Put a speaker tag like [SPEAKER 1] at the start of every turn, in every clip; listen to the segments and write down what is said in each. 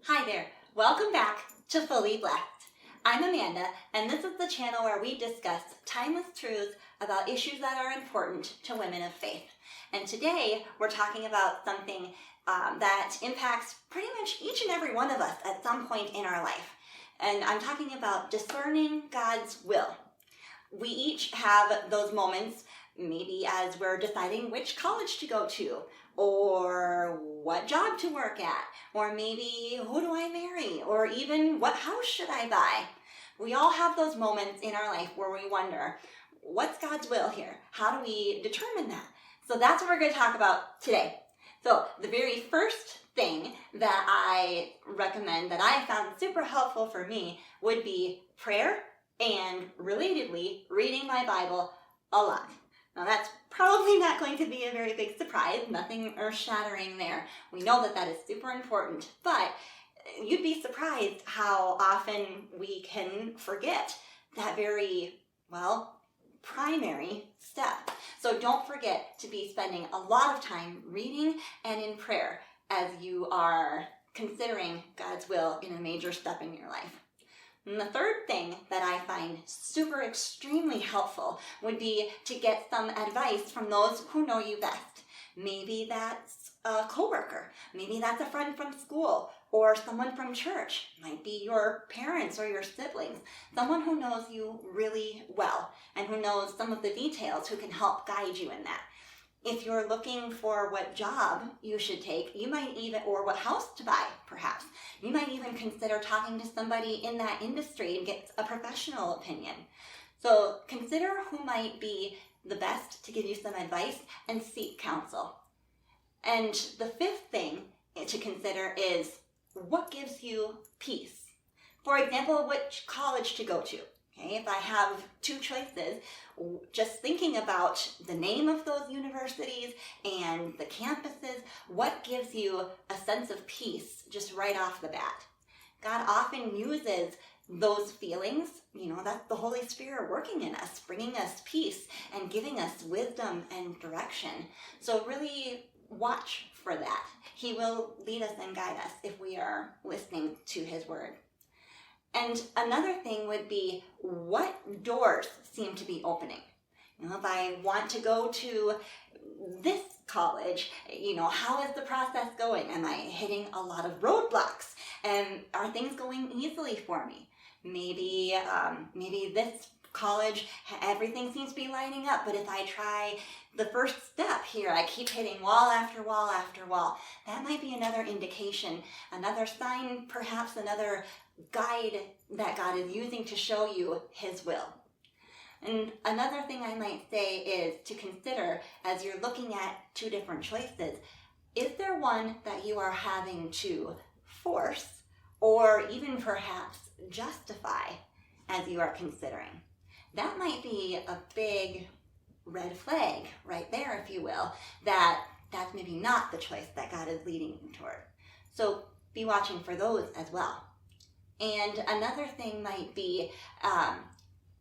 [SPEAKER 1] Hi there, welcome back to Fully Blessed. I'm Amanda, and this is the channel where we discuss timeless truths about issues that are important to women of faith. And today we're talking about something that impacts pretty much each and every one of us at some point in our life. And I'm talking about discerning God's will. We each have those moments, maybe as we're deciding which college to go to, or what job to work at, or maybe who do I marry, or even what house should I buy. We all have those moments in our life where we wonder, what's God's will here? How do we determine that? So that's what we're going to talk about today. So the very first thing that I recommend that I found super helpful for me would be prayer and, relatedly, reading my Bible a lot. Now that's probably not going to be a very big surprise, nothing earth-shattering there. We know that is super important, but you'd be surprised how often we can forget that very, primary step. So don't forget to be spending a lot of time reading and in prayer as you are considering God's will in a major step in your life. And the third thing that I find super extremely helpful would be to get some advice from those who know you best. Maybe that's a coworker, maybe that's a friend from school, or someone from church. Might be your parents or your siblings, someone who knows you really well and who knows some of the details, who can help guide you in that. If you're looking for what job you should take, you might even, or what house to buy, perhaps, you might even consider talking to somebody in that industry and get a professional opinion. So consider who might be the best to give you some advice and seek counsel. And the fifth thing to consider is what gives you peace. For example, which college to go to. Okay, if I have two choices, just thinking about the name of those universities and the campuses, what gives you a sense of peace just right off the bat? God often uses those feelings, that's the Holy Spirit working in us, bringing us peace and giving us wisdom and direction. So really watch for that. He will lead us and guide us if we are listening to His word. And another thing would be, what doors seem to be opening? If I want to go to this college, how is the process going? Am I hitting a lot of roadblocks? And are things going easily for me? Maybe this college, everything seems to be lining up, but if I try the first step here, I keep hitting wall after wall after wall. That might be another indication, another sign, perhaps another guide that God is using to show you His will. And another thing I might say is to consider, as you're looking at two different choices, is there one that you are having to force or even perhaps justify as you are considering? That might be a big red flag right there, if you will, that's maybe not the choice that God is leading you toward. So be watching for those as well. And another thing might be,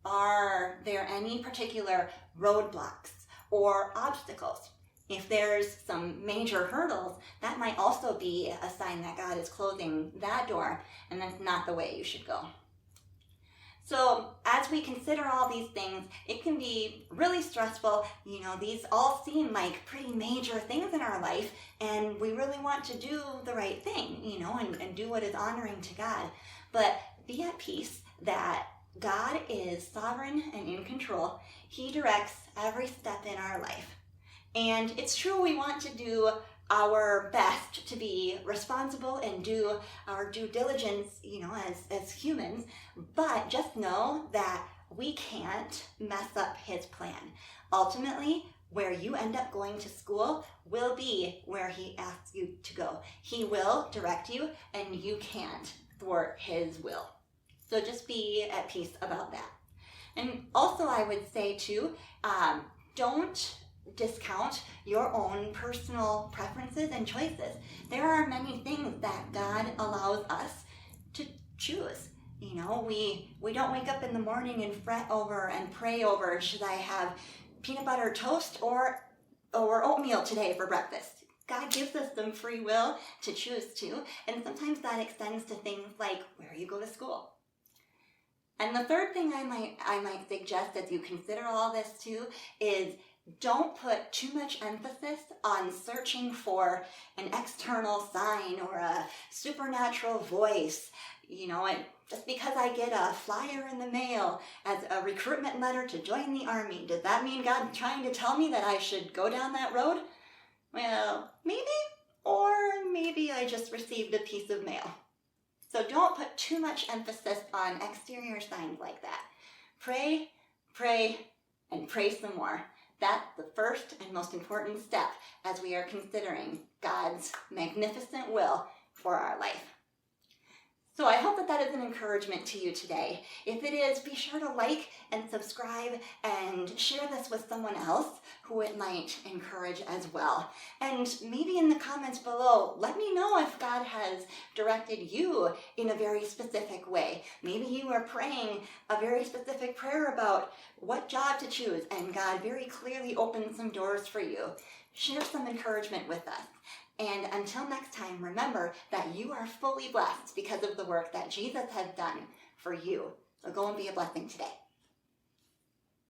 [SPEAKER 1] are there any particular roadblocks or obstacles? If there's some major hurdles, that might also be a sign that God is closing that door, and that's not the way you should go. So as we consider all these things, it can be really stressful. These all seem like pretty major things in our life, and we really want to do the right thing, and do what is honoring to God. But be at peace that God is sovereign and in control. He directs every step in our life. And it's true, we want to do our best to be responsible and do our due diligence, as humans, but just know that we can't mess up His plan. Ultimately, where you end up going to school will be where He asks you to go. He will direct you, and you can't thwart His will. So just be at peace about that. And also I would say too, don't discount your own personal preferences and choices. There are many things that God allows us to choose. We don't wake up in the morning and fret over and pray over, should I have peanut butter toast or oatmeal today for breakfast? God gives us some free will to choose to, and sometimes that extends to things like where you go to school. And the third thing I might suggest as you consider all this too is don't put too much emphasis on searching for an external sign or a supernatural voice. And just because I get a flyer in the mail as a recruitment letter to join the army, does that mean God's trying to tell me that I should go down that road? Well, maybe, or maybe I just received a piece of mail. So don't put too much emphasis on exterior signs like that. Pray, and pray some more. That's the first and most important step as we are considering God's magnificent will for our life. So I hope that is an encouragement to you today. If it is, be sure to like and subscribe and share this with someone else who it might encourage as well. And maybe in the comments below, let me know if God has directed you in a very specific way. Maybe you are praying a very specific prayer about what job to choose, and God very clearly opened some doors for you. Share some encouragement with us. And until next time, remember that you are fully blessed because of the work that Jesus has done for you. So go and be a blessing today.